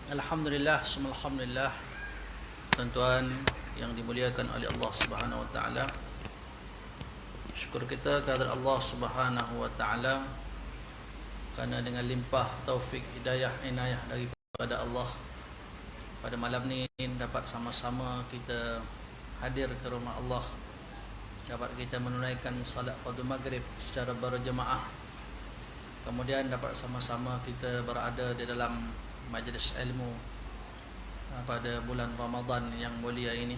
Alhamdulillah, semua alhamdulillah. Tuan-tuan yang dimuliakan oleh Allah Subhanahu wa taala. Syukur kita kepada Allah Subhanahu wa taala kerana dengan limpah taufik, hidayah, inayah daripada Allah, pada malam ni dapat sama-sama kita hadir ke rumah Allah, dapat kita menunaikan salat fardu maghrib secara berjemaah. Kemudian dapat sama-sama kita berada di dalam majlis ilmu pada bulan Ramadan yang mulia ini.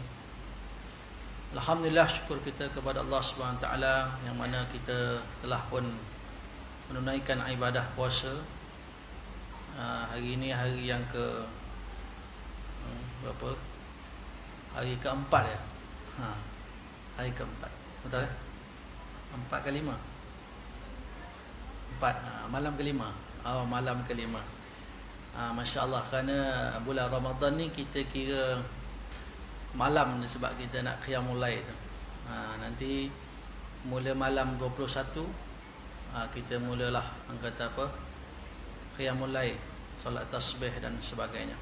Alhamdulillah, syukur kita kepada Allah Subhanahu taala yang mana kita telah pun menunaikan ibadah puasa. Hari ini hari yang ke berapa? Hari keempat ya. Hari keempat. Betul ya? 4 ke 5? 4. Malam kelima. Malam kelima. Masya Allah, kerana bulan Ramadan ni kita kira malam sebab kita nak qiyamul lail tu. Nanti mula malam 21 kita mulalah kata apa, qiyamul lail, solat tasbih dan sebagainya.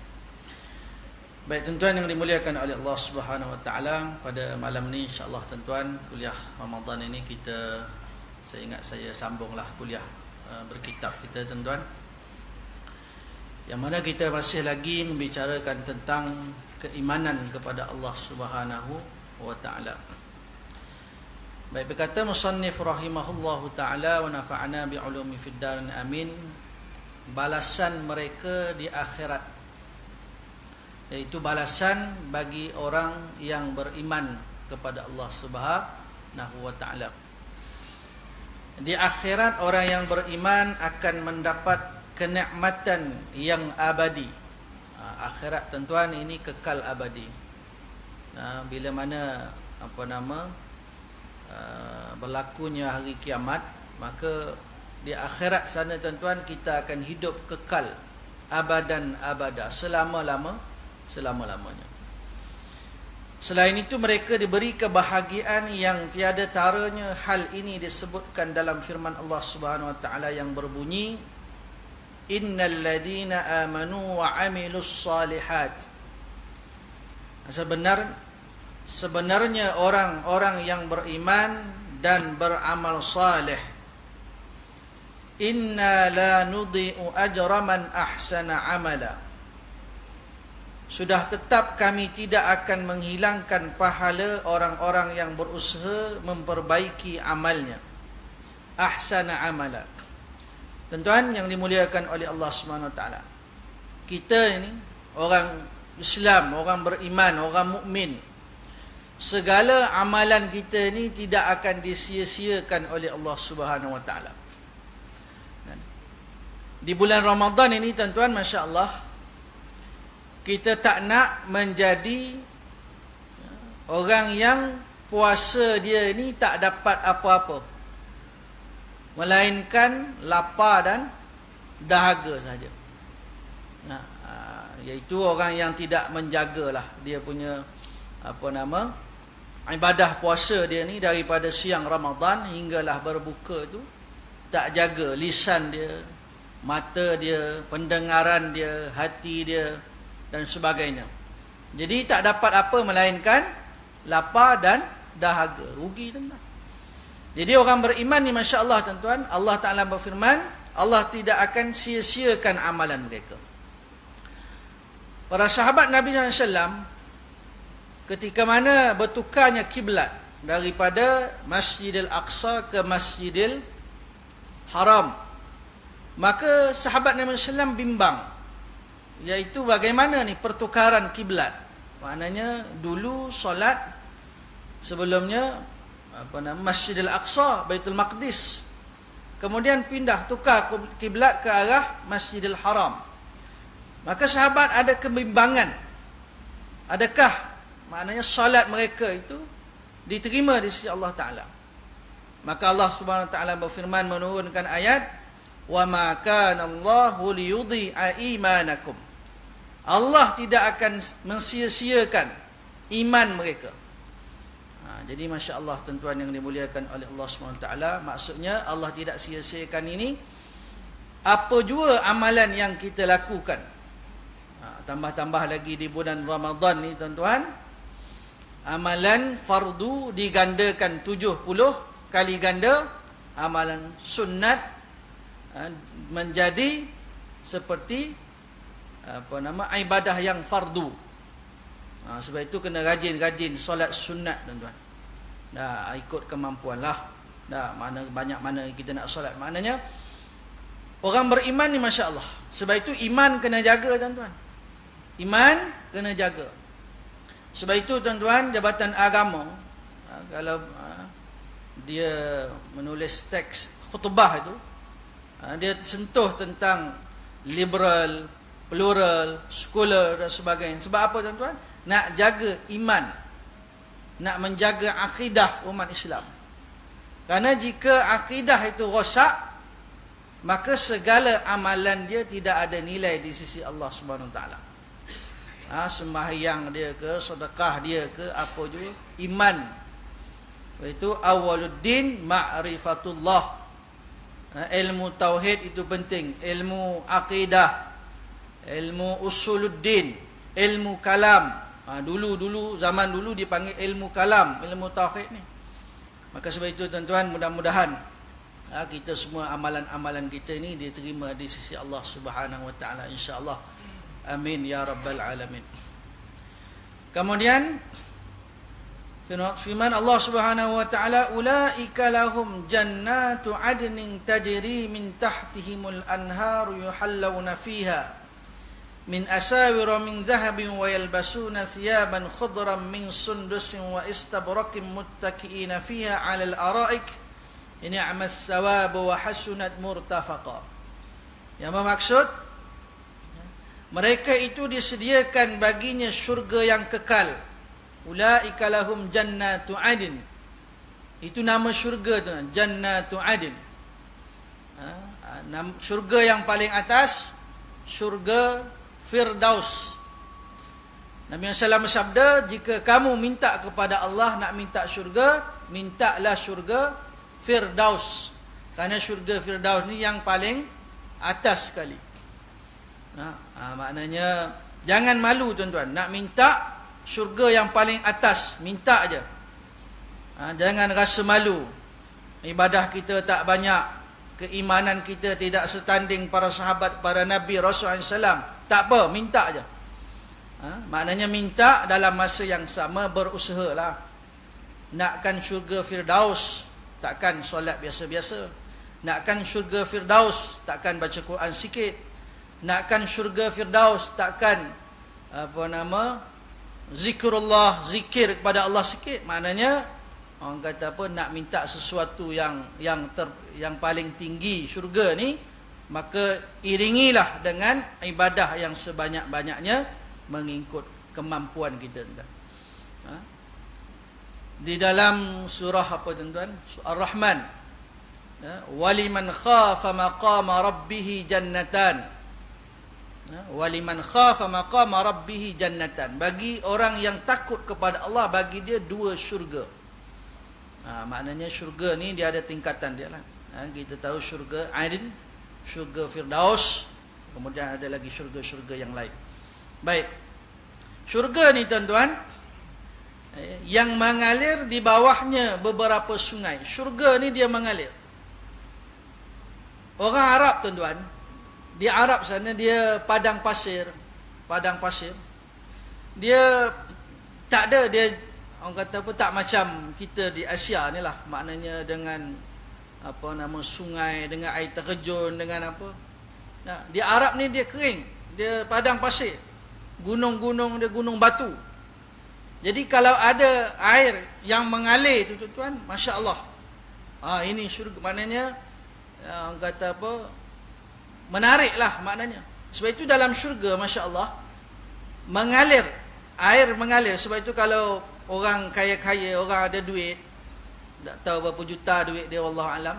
Baik tuan-tuan yang dimuliakan oleh Allah Subhanahu wa taala, pada malam ni insya-Allah tuan-tuan, kuliah Ramadan ini kita, saya ingat saya sambunglah kuliah berkitab kita tuan-tuan, yang mana kita masih lagi membicarakan tentang keimanan kepada Allah Subhanahu wa taala. Baik, berkata musannif rahimahullahu taala wa nafa'ana bi ulumi fid darin amin, balasan mereka di akhirat, iaitu balasan bagi orang yang beriman kepada Allah Subhanahu wa taala. Di akhirat orang yang beriman akan mendapat kenikmatan yang abadi. Akhirat tuan-tuan ini kekal abadi. Bila mana berlakunya hari kiamat, maka di akhirat sana tuan-tuan kita akan hidup kekal abadan abada, selama-lamanya. Selain itu mereka diberi kebahagiaan yang tiada taranya. Hal ini disebutkan dalam firman Allah Subhanahu wa taala yang berbunyi, innal ladina amanu wa amilus salihat. Sebenarnya orang-orang yang beriman dan beramal saleh, inna la nudhi'u ajra man ahsana amala, sudah tetap kami tidak akan menghilangkan pahala orang-orang yang berusaha memperbaiki amalnya. Ahsana amala. Tuan-tuan yang dimuliakan oleh Allah Subhanahu wa taala, kita ini orang Islam, orang beriman, orang mukmin, segala amalan kita ni tidak akan disia-siakan oleh Allah Subhanahu wa taala. Di bulan Ramadan ini tuan-tuan, masya-Allah, kita tak nak menjadi orang yang puasa dia ni tak dapat apa-apa, melainkan lapar dan dahaga saja. Iaitu orang yang tidak menjagalah dia punya ibadah puasa dia ni daripada siang Ramadan hinggalah berbuka tu, tak jaga lisan dia, mata dia, pendengaran dia, hati dia dan sebagainya. Jadi tak dapat apa melainkan lapar dan dahaga. Rugi tuan-tuan. Jadi orang beriman ni, masya-Allah tuan-tuan, Allah Taala berfirman, Allah tidak akan sia-siakan amalan mereka. Para sahabat Nabi SAW, ketika mana bertukarnya kiblat daripada Masjidil Aqsa ke Masjidil Haram, maka sahabat Nabi SAW bimbang, iaitu bagaimana ni pertukaran kiblat. Maknanya dulu solat sebelumnya Masjidil Aqsa, Baitul Maqdis, kemudian pindah tukar kiblat ke arah Masjidil Haram. Maka sahabat ada kebimbangan, adakah maknanya solat mereka itu diterima di sisi Allah Taala. Maka Allah Subhanahu wa taala berfirman, menurunkan ayat, wa ma kana Allahu liyudhi'a imanakum, Allah tidak akan mensia-siakan iman mereka. Jadi masya-Allah tuan-tuan yang dimuliakan oleh Allah SWT, maksudnya Allah tidak sia-siakan ini apa jua amalan yang kita lakukan. Tambah-tambah lagi di bulan Ramadan ni tuan-tuan, amalan fardu digandakan 70 kali ganda, amalan sunat menjadi seperti ibadah yang fardu. Sebab itu kena rajin-rajin solat sunat tuan-tuan. Ikut kemampuan lah. Banyak mana kita nak solat. Maknanya orang beriman ni Masya Allah. Sebab itu iman kena jaga tuan-tuan. Iman kena jaga. Sebab itu tuan-tuan, Jabatan Agama kalau dia menulis teks khutbah itu, dia sentuh tentang liberal, plural, sekular dan sebagainya. Sebab apa tuan-tuan? Nak jaga iman, nak menjaga akidah umat Islam. Kerana jika akidah itu rosak, maka segala amalan dia tidak ada nilai di sisi Allah Subhanahu Wa Taala. Sembahyang dia ke, sedekah dia ke, apa juga, iman. Itu awwaluddin ma'rifatullah. Ilmu tauhid itu penting, ilmu akidah, ilmu usuluddin, ilmu kalam. Dulu zaman dulu dipanggil ilmu kalam, ilmu tauhid ni. Maka sebab itu tuan-tuan, mudah-mudahan kita semua amalan-amalan kita ni diterima di sisi Allah Subhanahu Wa Taala, insya-Allah. Amin ya rabbal alamin. Kemudian firman Allah Subhanahu wa taala, ulaika lahum jannatu adnin tajri min tahtihimul anharu yuhallawna fiha min asawira min dhahabin wa yalbasuna thiyaban khudran min sundusin wa istabraqin muttaki'ina fiha 'alal ara'ik ni'mas thawabu wa hasunat murtafaqa. Yang bermaksud, mereka itu disediakan baginya syurga yang kekal. Ulaika lahum jannatu adn. Itu nama syurga tu, jannatu adn. Syurga yang paling atas, syurga Firdaus. Nabi SAW bersabda, jika kamu minta kepada Allah nak minta syurga, mintalah syurga Firdaus. Kerana syurga Firdaus ni yang paling atas sekali. Maknanya jangan malu tuan-tuan, nak minta syurga yang paling atas, minta aja. Jangan rasa malu. Ibadah kita tak banyak, keimanan kita tidak setanding para sahabat, para nabi, Rasulullah SAW. Tak apa, minta aja. Maknanya minta dalam masa yang sama berusahalah. Nakkan syurga Firdaus, takkan solat biasa-biasa. Nakkan syurga Firdaus, takkan baca Quran sikit. Nakkan syurga Firdaus, takkan zikrullah, zikir kepada Allah sikit. Maknanya orang kata apa, nak minta sesuatu yang paling tinggi syurga ni, maka iringilah dengan ibadah yang sebanyak-banyaknya mengikut kemampuan kita. Di dalam surah apa tuan-tuan? Ar-Rahman. Waliman khafa maqama rabbih jannatan. Waliman khafa maqama rabbih jannatan. Bagi orang yang takut kepada Allah, bagi dia 2 syurga. Maknanya syurga ni dia ada tingkatan dia lah. Kita tahu syurga Adn, syurga Firdaus, kemudian ada lagi syurga-syurga yang lain. Baik. Syurga ni tuan-tuan, yang mengalir di bawahnya beberapa sungai. Syurga ni dia mengalir. Orang Arab tuan-tuan, di Arab sana dia padang pasir. Dia tak ada, dia orang kata apa, tak macam kita di Asia ni lah. Maknanya dengan sungai, dengan air terjun, dengan apa. Di Arab ni dia kering, dia padang pasir. Gunung-gunung dia gunung batu. Jadi kalau ada air yang mengalir tu tuan-tuan, masya-Allah. Ini syurga, maknanya orang kata apa, menariklah maknanya. Sebab itu dalam syurga, masya-Allah, mengalir, air mengalir. Sebab itu kalau orang kaya-kaya, orang ada duit, tak tahu berapa juta duit dia, wallahu alam,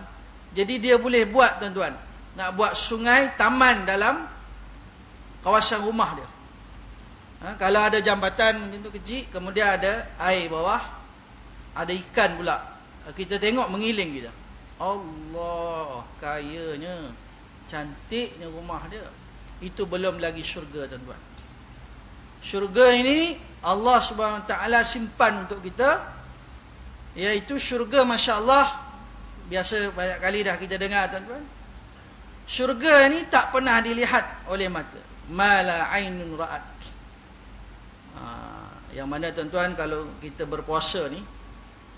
jadi dia boleh buat tuan-tuan, nak buat sungai, taman dalam kawasan rumah dia. Kalau ada jambatan itu kecil, kemudian ada air bawah, ada ikan pula, kita tengok mengiling kita. Allah, kayanya, cantiknya rumah dia. Itu belum lagi syurga tuan-tuan. Syurga ini Allah Subhanahu Wa Taala simpan untuk kita, iaitu syurga, masya-Allah, biasa banyak kali dah kita dengar tuan-tuan. Syurga ni tak pernah dilihat oleh mata. Mala ainun ra'at. Yang mana tuan-tuan, kalau kita berpuasa ni,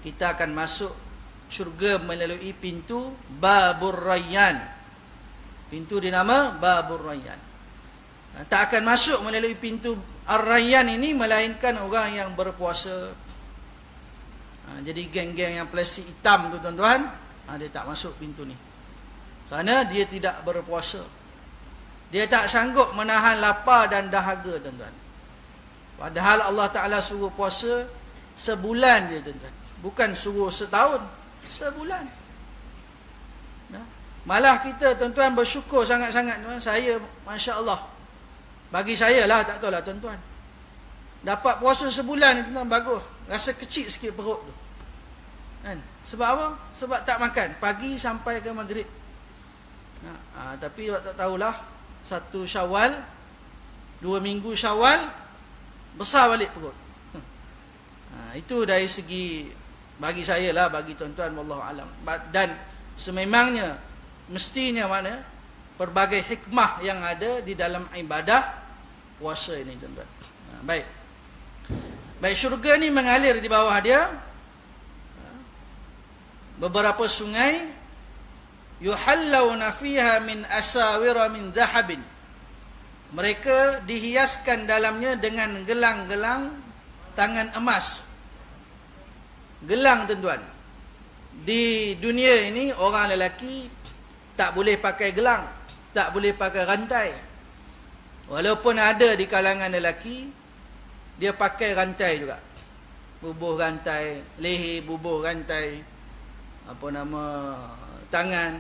kita akan masuk syurga melalui pintu Babur Rayyan. Pintu dinama Babur Rayyan. Tak akan masuk melalui pintu Ar-Rayyan ini melainkan orang yang berpuasa. Jadi geng-geng yang plastik hitam tu tuan-tuan, dia tak masuk pintu ni. Kerana dia tidak berpuasa. Dia tak sanggup menahan lapar dan dahaga tuan-tuan. Padahal Allah Ta'ala suruh puasa sebulan je tuan-tuan. Bukan suruh setahun, sebulan. Malah kita tuan-tuan bersyukur sangat-sangat tuan. Saya, Masya Allah, bagi saya lah, tak tahu lah tuan-tuan, dapat puasa sebulan ni tuan-tuan, bagus. Rasa kecil sikit perut tu kan? Sebab apa? Sebab tak makan pagi sampai ke maghrib. Tapi awak tak tahulah, 1 Syawal, 2 minggu Syawal, besar balik perut. Itu dari segi, bagi saya lah, bagi tuan-tuan, wallahu alam. Dan sememangnya, mestinya mana, pelbagai hikmah yang ada di dalam ibadah puasa ini tuan-tuan. Baik, syurga ni mengalir di bawah dia beberapa sungai, yuhallawna fiha min asawira min dhahabin. Mereka dihiaskan dalamnya dengan gelang-gelang tangan emas. Gelang tuan-tuan, di dunia ini orang lelaki tak boleh pakai gelang, tak boleh pakai rantai. Walaupun ada di kalangan lelaki, dia pakai rantai juga. Bubuh rantai leher, bubuh rantai tangan.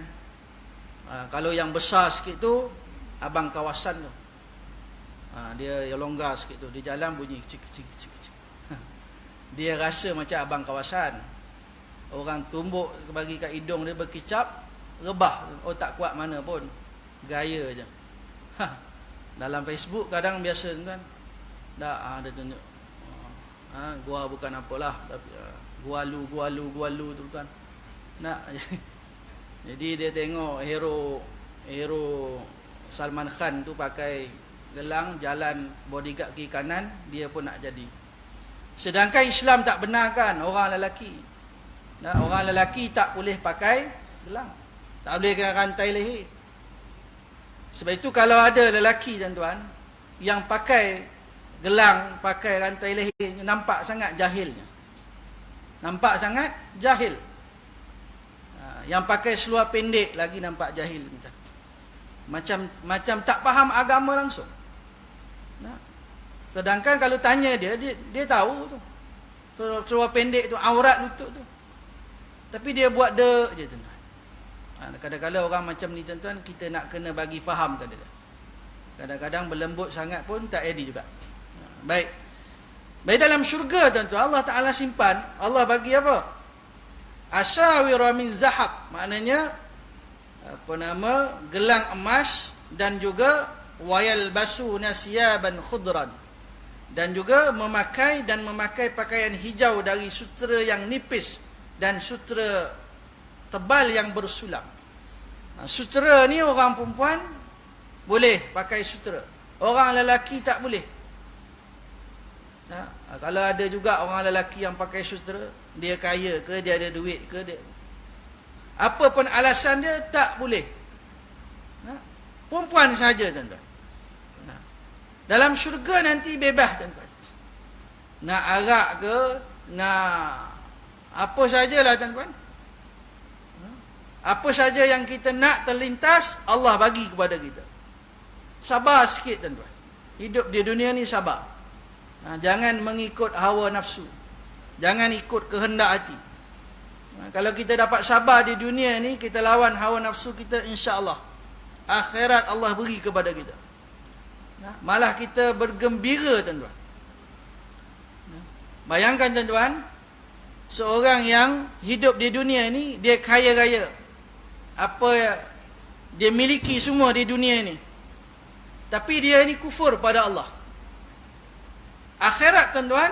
Kalau yang besar sikit tu, abang kawasan tu. Dia yang longgar sikit tu, di jalan bunyi kecil. Dia rasa macam abang kawasan. Orang tumbuk bagi kat hidung dia berkicap, rebah. Oh, tak kuat mana pun, gaya je. Dalam Facebook kadang biasa kan, dah ada tunjuk, gua bukan apalah, tapi gualu tu kan. Nak jadi dia tengok hero Salman Khan tu pakai gelang, jalan bodyguard kiri kanan, dia pun nak jadi. Sedangkan Islam tak benarkan orang lelaki. Orang lelaki tak boleh pakai gelang, tak boleh pakai rantai leher. Sebab itu kalau ada lelaki tuan-tuan yang pakai gelang, pakai rantai leher, nampak sangat jahilnya. Nampak sangat jahil. Yang pakai seluar pendek lagi nampak jahil. Macam tak faham agama langsung. Sedangkan kalau tanya dia tahu tu. Seluar pendek tu aurat lutut tu. Tapi dia buat dek je tuan-tuan. Kadang-kadang orang macam ni tuan-tuan, kita nak kena bagi faham kat dia. Kadang-kadang berlembut sangat pun tak edit juga. Baik dalam syurga tuan-tuan, Allah Ta'ala simpan, Allah bagi apa? Asawira min zahab, maknanya gelang emas, dan juga wayal basu nasyaban khudran, dan juga memakai pakaian hijau dari sutera yang nipis dan sutera tebal yang bersulam. Sutera ni orang perempuan boleh pakai sutera, orang lelaki tak boleh. Kalau ada juga orang lelaki yang pakai sutera, dia kaya ke, dia ada duit ke, dia apa pun alasan dia, tak boleh. Perempuan saja tuan-tuan. Dalam syurga nanti bebas tuan-tuan. Nak arak ke, nak apa sajalah tuan-tuan. Apa saja yang kita nak terlintas, Allah bagi kepada kita. Sabar sikit tuan-tuan. Hidup di dunia ni sabar. Jangan mengikut hawa nafsu. Jangan ikut kehendak hati. Kalau kita dapat sabar di dunia ni, kita lawan hawa nafsu kita, insya-Allah akhirat Allah beri kepada kita. Malah kita bergembira tuan-tuan. Bayangkan tuan-tuan, seorang yang hidup di dunia ni, dia kaya raya, apa dia miliki semua di dunia ni, tapi dia ni kufur pada Allah. Akhirat tuan-tuan,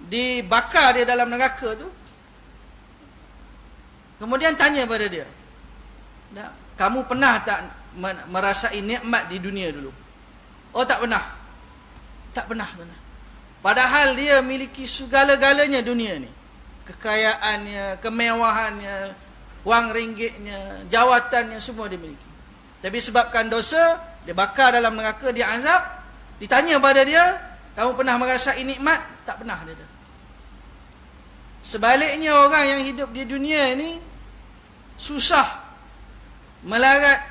dibakar dia dalam neraka tu. Kemudian tanya pada dia, kamu pernah tak merasai nikmat di dunia dulu? Oh, tak pernah. Tak pernah, tuan-tuan. Padahal dia miliki segala-galanya dunia ni. Kekayaannya, kemewahannya, wang ringgitnya, jawatannya, semua dia miliki. Tapi sebabkan dosa, dia bakar dalam neraka, dia azab. Ditanya pada dia, kamu pernah merasai nikmat? Tak pernah, dia. Sebaliknya orang yang hidup di dunia ni susah, melarat,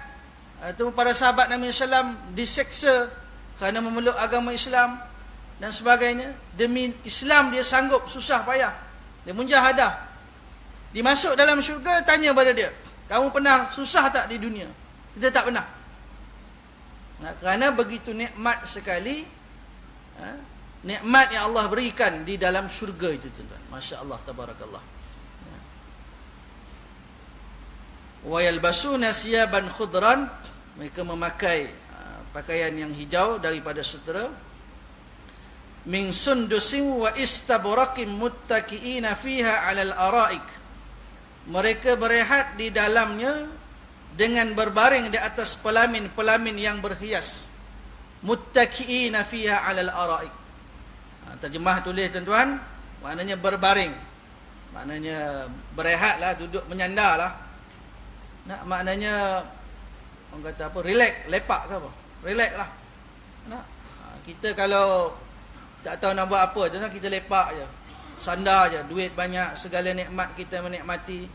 atau para sahabat Nabi SAW diseksa kerana memeluk agama Islam dan sebagainya. Demi Islam dia sanggup susah payah, dia mujahadah. Dimasuk dalam syurga, tanya pada dia, kamu pernah susah tak di dunia? Kita tak pernah. Kerana begitu nikmat sekali nikmat yang Allah berikan di dalam syurga itu, tuan-tuan. Masya Allah, tabarakallah. Wa yalbasuna siyaban khudran, mereka memakai pakaian yang hijau daripada sutera. Min sundusin wa istabraqin muttaqiina fiha 'alal araik, mereka berehat di dalamnya dengan berbaring di atas pelamin-pelamin yang berhias. Muttaqiina fiha 'alal araik, terjemah tulis, tuan-tuan, maknanya berbaring, maknanya berehatlah, duduk menyandarlah. Maknanya orang kata apa, relax, lepak ke apa, relax lah. Kita kalau tak tahu nak buat apa, kita lepak je, sandar je, duit banyak, segala nikmat kita menikmati,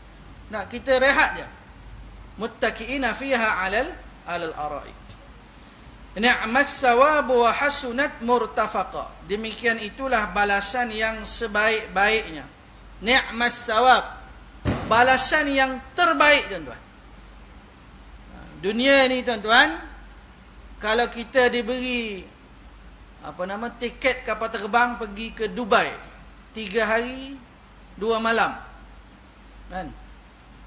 kita rehat je. Muttaqiina fiha 'alal araik, ni'mas sawabu wa hasunat murtafaqa, demikian itulah balasan yang sebaik-baiknya. Ni'mas sawab, balasan yang terbaik, tuan-tuan. Dunia ni, tuan-tuan, kalau kita diberi tiket kapal terbang pergi ke Dubai 3 hari 2 malam, kan,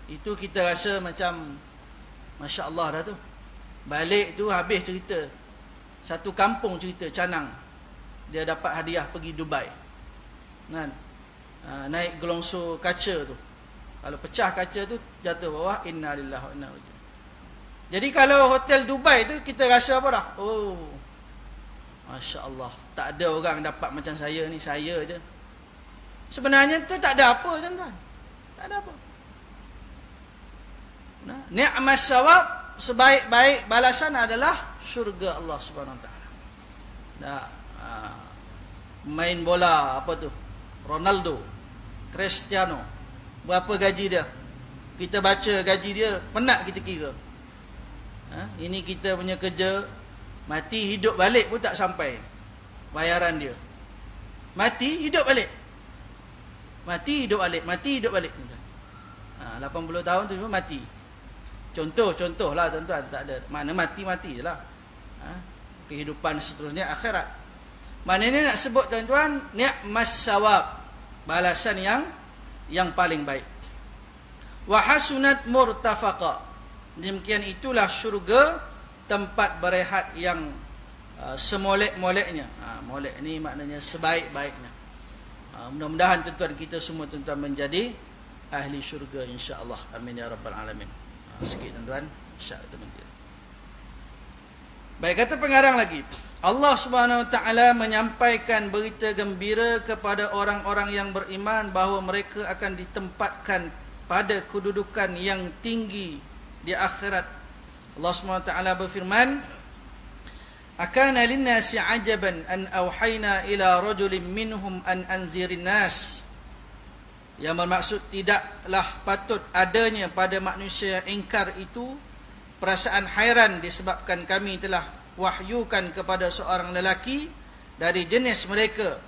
itu kita rasa macam Masya Allah dah tu. Balik tu habis cerita, satu kampung cerita canang dia dapat hadiah pergi Dubai, kan. Naik gelongsor kaca tu, kalau pecah kaca tu jatuh bawah, inna lillahi wa inna ilaihi raji'un. Jadi kalau hotel Dubai tu kita rasa apa dah? Oh, Masya Allah, tak ada orang dapat macam saya ni, saya je. Sebenarnya tu tak ada apa, tuan-tuan. Tak ada apa. Ni'mas sawab, sebaik-baik balasan adalah syurga Allah Subhanahu Wa Taala. Main bola apa tu? Ronaldo, Cristiano, berapa gaji dia? Kita baca gaji dia, penat kita kira. Ini kita punya kerja, mati hidup balik pun tak sampai bayaran dia. Mati hidup balik, mati hidup balik, mati hidup balik. 80 tahun tu cuma mati. Contoh lah, tuan-tuan, tak ada mana mati-mati je lah. Kehidupan seterusnya akhirat. Maknanya nak sebut, tuan-tuan, ni'mas sawab, balasan yang paling baik. Wa hasunat murtafaqa, demikian itulah syurga, tempat berehat yang semolek-moleknya. Molek ni maknanya sebaik-baiknya. Mudah-mudahan, tuan-tuan, kita semua, tuan-tuan, menjadi ahli syurga, insya-Allah. Amin ya rabbal alamin. Sikit, tuan-tuan, insya-Allah, teman-teman. Baik, kata pengarang lagi, Allah Subhanahu Wa Taala menyampaikan berita gembira kepada orang-orang yang beriman bahawa mereka akan ditempatkan pada kedudukan yang tinggi di akhirat. Allah Subhanahu Wa Taala berfirman, akana linnasi ajaban an auhayna ila rajulin minhum an anzirin nas, yang bermaksud tidaklah patut adanya pada manusia yang ingkar itu perasaan hairan disebabkan kami telah wahyukan kepada seorang lelaki dari jenis mereka,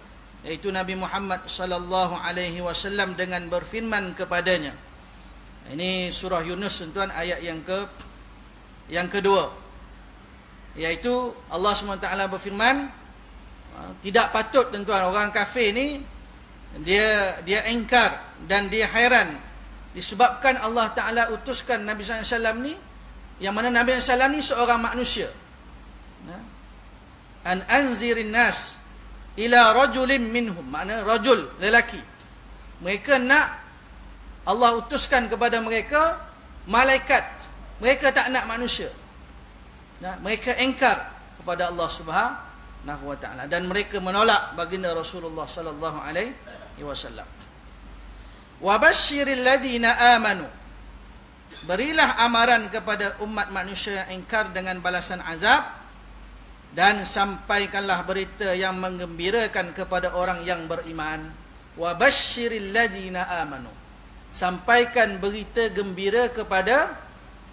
iaitu Nabi Muhammad sallallahu alaihi wasallam, dengan berfirman kepadanya. Ini surah Yunus, tuan-tuan, ayat yang kedua, iaitu Allah SWT berfirman, tidak patut, tuan-tuan, orang kafir ni dia ingkar dan dia hairan disebabkan Allah Ta'ala utuskan Nabi SAW ni, yang mana Nabi SAW ni seorang manusia. An anzirin nas, ila rajulin minhum, makna rajul, lelaki. Mereka nak Allah utuskan kepada mereka malaikat. Mereka tak nak manusia. Mereka engkar kepada Allah Subhanahu wa taala dan mereka menolak baginda Rasulullah sallallahu alaihi wasallam. Wa basyiril ladina amanu, berilah amaran kepada umat manusia yang ingkar dengan balasan azab, dan sampaikanlah berita yang menggembirakan kepada orang yang beriman. Wa basyiril ladina amanu, sampaikan berita gembira kepada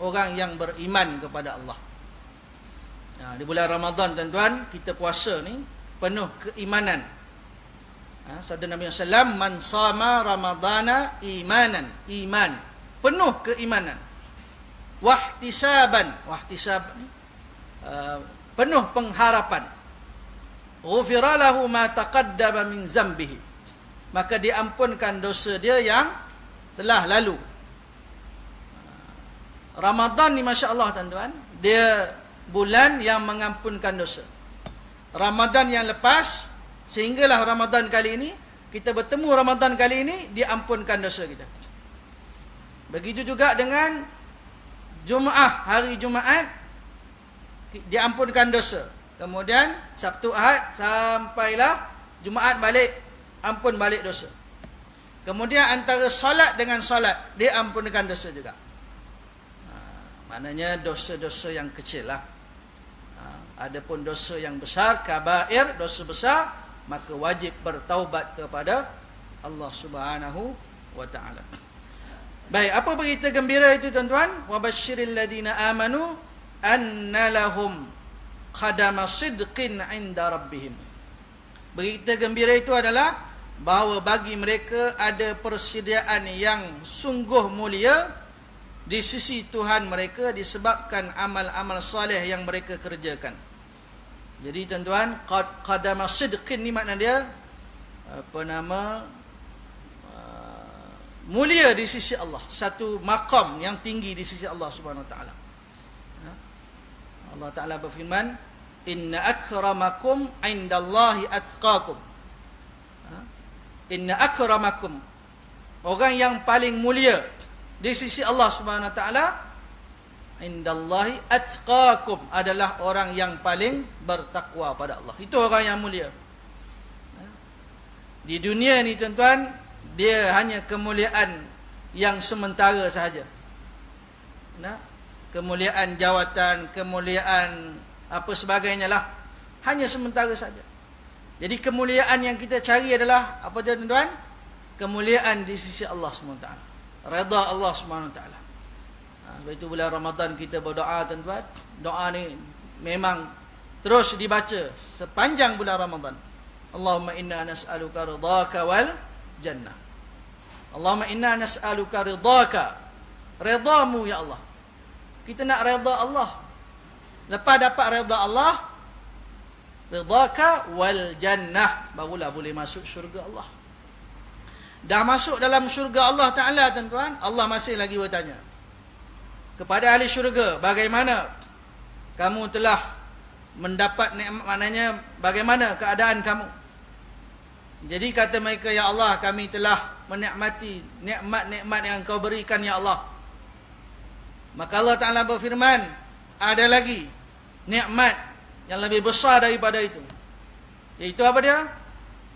orang yang beriman kepada Allah. Di bulan Ramadan tuan-tuan, kita puasa ni penuh keimanan. Sabda Nabi SAW, man sama ramadana imanan, iman, penuh keimanan. Wahtisaban, wahtisab, penuh pengharapan. Ghufira lahu ma taqaddama min zambihi, maka diampunkan dosa dia yang telah lalu. Ramadan ni Masya Allah tuan-tuan, dia bulan yang mengampunkan dosa. Ramadan yang lepas sehinggalah Ramadan kali ini, kita bertemu Ramadan kali ini, diampunkan dosa kita. Begitu juga dengan Jumaat, hari Jumaat, diampunkan dosa. Kemudian Sabtu Ahad sampailah Jumaat balik, ampun balik dosa. Kemudian antara solat dengan solat, diampunkan dosa juga. Maknanya dosa-dosa yang kecil lah. Adapun dosa yang besar, kabair, dosa besar, maka wajib bertaubat kepada Allah Subhanahu wa taala. Baik, apa berita gembira itu tuan-tuan? Wa basyiril ladina amanu anna lahum qadama sidqin 'inda rabbihim. Berita gembira itu adalah bahawa bagi mereka ada persediaan yang sungguh mulia di sisi Tuhan mereka disebabkan amal-amal soleh yang mereka kerjakan. Jadi tuan-tuan, qadama sidqin ni makna dia mulia di sisi Allah, satu maqam yang tinggi di sisi Allah Subhanahu wa taala. Allah Taala berfirman, inna akramakum 'indallahi atqakum. Inna akramakum, orang yang paling mulia di sisi Allah Subhanahu wa taala, indallahi atqakum, adalah orang yang paling bertakwa pada Allah. Itu orang yang mulia. Di dunia ni tuan-tuan, dia hanya kemuliaan yang sementara sahaja. Kemuliaan jawatan, kemuliaan apa sebagainya lah, hanya sementara saja. Jadi kemuliaan yang kita cari adalah apa dia tuan-tuan? Kemuliaan di sisi Allah SWT, redha Allah SWT. Sebab itu bulan Ramadan kita berdoa tuan-tuan. Doa ni memang terus dibaca sepanjang bulan Ramadan. Allahumma inna nas'aluka ridhaka wal jannah. Allahumma inna nas'aluka ridhaka, redamu ya Allah. Kita nak redha Allah. Lepas dapat redha Allah, ridhaka wal jannah, barulah boleh masuk syurga Allah. Dah masuk dalam syurga Allah Ta'ala tuan-tuan, Allah masih lagi bertanya kepada ahli syurga, bagaimana kamu telah mendapat nikmat, maknanya bagaimana keadaan kamu. Jadi kata mereka, ya Allah, kami telah menikmati nikmat-nikmat yang kau berikan ya Allah. Maka Allah Ta'ala berfirman, ada lagi nikmat yang lebih besar daripada itu. Iaitu apa dia?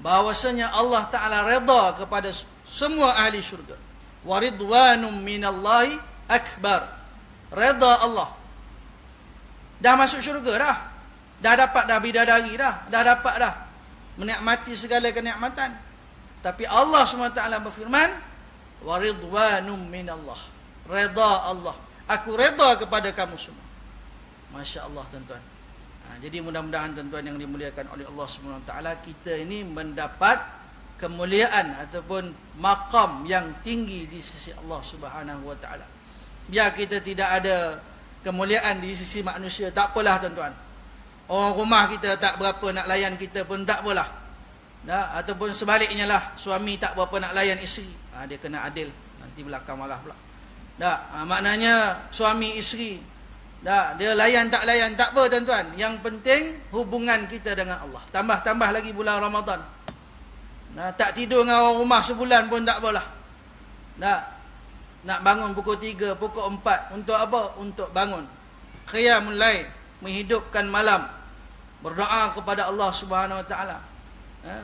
Bahawasanya Allah Ta'ala redha kepada semua ahli syurga. Wa ridwanum minallahi akbar. Redha Allah. Dah masuk syurga dah. Dah dapat dah bidadari dah. Dah dapat dah menikmati segala kenikmatan. Tapi Allah SWT berfirman, wa ridwanum minallah. Redha Allah. Aku redha kepada kamu semua. Masya Allah tuan-tuan. Jadi mudah-mudahan tuan-tuan yang dimuliakan oleh Allah SWT, kita ini mendapat kemuliaan ataupun maqam yang tinggi di sisi Allah Subhanahu wa taala. Biar kita tidak ada kemuliaan di sisi manusia, tak apalah tuan-tuan. Orang rumah kita tak berapa nak layan kita pun tak apalah. Ataupun sebaliknya lah, suami tak berapa nak layan isteri. Dia kena adil, nanti belakang marah pula. Maknanya suami isteri Dah, dia layan tak apa tuan-tuan. Yang penting hubungan kita dengan Allah. Tambah lagi bulan Ramadan. Nah, tak tidur dengan orang rumah sebulan pun tak apalah. Nak bangun pukul 3, pukul 4 untuk apa? Untuk bangun qiyamul lail, menghidupkan malam, berdoa kepada Allah Subhanahu Wa Taala,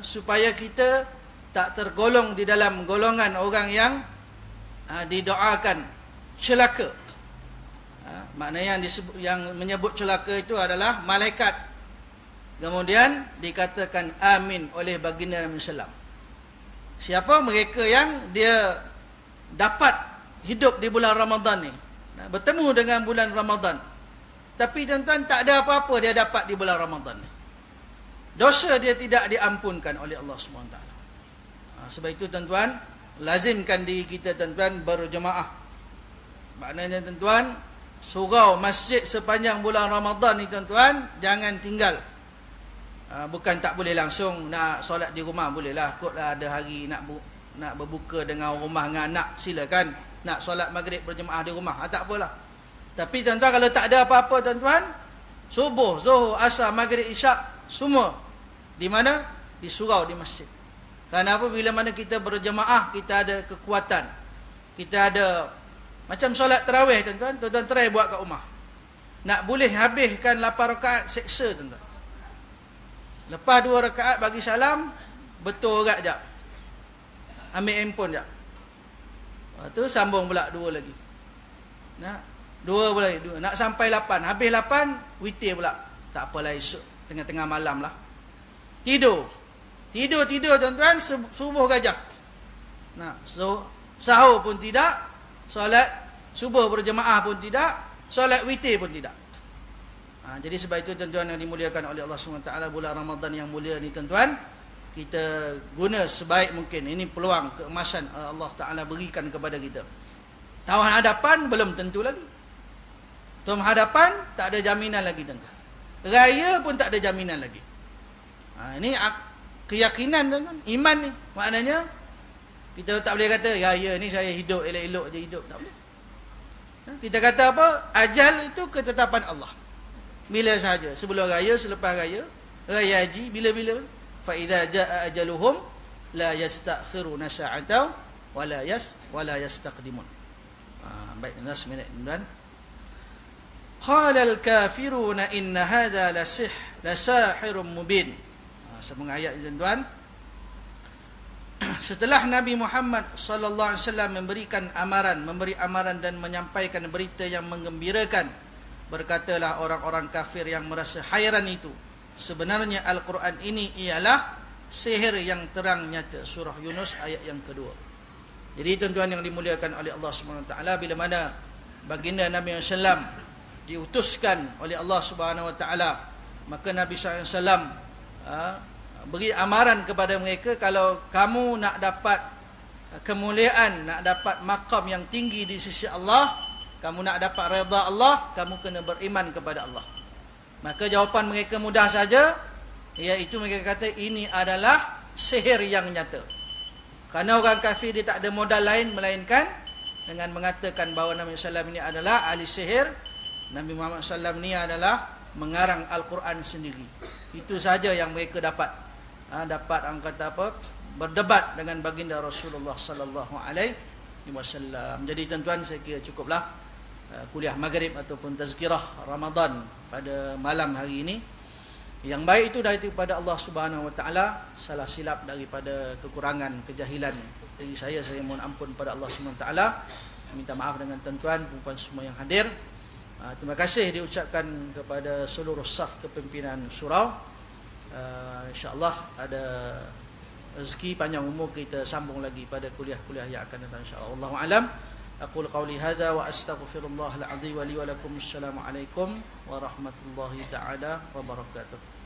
supaya kita tak tergolong di dalam golongan orang yang didoakan celaka. Maknanya yang menyebut celaka itu adalah malaikat. Kemudian dikatakan amin oleh baginda Nabi sallam. Siapa mereka yang dia dapat hidup di bulan Ramadan ni, bertemu dengan bulan Ramadan, tapi tuan-tuan tak ada apa-apa dia dapat di bulan Ramadan ni. Dosa dia tidak diampunkan oleh Allah SWT. Sebab itu tuan-tuan, lazimkan diri kita tuan-tuan berjemaah. Maknanya tuan-tuan, surau masjid sepanjang bulan Ramadan ni tuan-tuan, jangan tinggal. Bukan tak boleh langsung nak solat di rumah, boleh lah. Kotlah ada hari nak berbuka dengan rumah dengan anak, silakan. Nak solat maghrib berjemaah di rumah, tak apalah. Tapi tuan-tuan, kalau tak ada apa-apa tuan-tuan, subuh, zuhur, asar, maghrib, isyak, semua di mana? Di surau, di masjid. Kerana apa? Bila mana kita berjemaah, kita ada kekuatan. Kita ada macam solat tarawih tuan-tuan. Tuan-tuan try buat kat rumah. Nak boleh habiskan 8 rakaat, seksa tuan-tuan. Lepas 2 rakaat bagi salam, betul agak jap. Ambil handphone jap. Lepas tu sambung pula 2 lagi. Nak 2 pula, 2. Nak sampai 8. Habis 8, witir pula. Tak apalah, esok tengah-tengah malam lah. Tidur tuan-tuan, subuh gajah. Nah, so sahur pun tidak, solat subuh berjemaah pun tidak, solat witir pun tidak. Jadi sebab itu tuan-tuan yang dimuliakan oleh Allah SWT, bulan Ramadan yang mulia ni tuan-tuan, kita guna sebaik mungkin. Ini peluang keemasan Allah Ta'ala berikan kepada kita. Tahun hadapan belum tentu lagi. Tahun hadapan tak ada jaminan lagi tuan-tuan. Raya pun tak ada jaminan lagi. Ini keyakinan tuan-tuan, iman ni. Maknanya kita tak boleh kata ya ni saya hidup elok-elok je hidup, tak boleh. Kita kata apa? Ajal itu ketetapan Allah. Bila sahaja, sebelum raya, selepas raya, raya haji, bila-bila. Fa idza jaa ajaluhum la yastakhiruna sa'atan wala yastaqdimun. Baik, 9 minit tuan. Qala al-kafiruna inna hadha lasahirun mubin. Sambung ayat ini tuan-tuan. Setelah Nabi Muhammad sallallahu alaihi wasallam memberi amaran dan menyampaikan berita yang menggembirakan, berkatalah orang-orang kafir yang merasa hairan itu, sebenarnya Al-Quran ini ialah sihir yang terang nyata. Surah Yunus ayat yang kedua. Jadi tuan-tuan yang dimuliakan oleh Allah SWT, bila mana baginda Nabi SAW diutuskan oleh Allah SWT, maka Nabi SAW beri amaran kepada mereka, kalau kamu nak dapat kemuliaan, nak dapat makam yang tinggi di sisi Allah, kamu nak dapat redha Allah, kamu kena beriman kepada Allah. Maka jawapan mereka mudah saja, iaitu mereka kata ini adalah sihir yang nyata. Kerana orang kafir dia tak ada modal lain melainkan dengan mengatakan bahawa Nabi SAW ini adalah ahli sihir. Nabi Muhammad SAW ini adalah mengarang Al-Quran sendiri. Itu saja yang mereka dapat. Dapat orang kata apa? Berdebat dengan baginda Rasulullah sallallahu alaihi wasallam. Jadi tuan-tuan, saya kira cukuplah kuliah maghrib ataupun tazkirah Ramadan pada malam hari ini. Yang baik itu daripada Allah Subhanahu Wa Taala, salah silap daripada kekurangan, kejahilan dari saya mohon ampun pada Allah Subhanahu Wa Taala. Minta maaf dengan tuan-tuan, puan-puan semua yang hadir. Terima kasih diucapkan kepada seluruh saf kepimpinan surau. InsyaAllah ada rezeki panjang umur, kita sambung lagi pada kuliah-kuliah yang akan datang insyaAllah. Wallahu a'lam. Aqul qawli hadha wa astaghfirullah al-azim wa li wa lakum. Assalamualaikum warahmatullahi ta'ala wabarakatuh.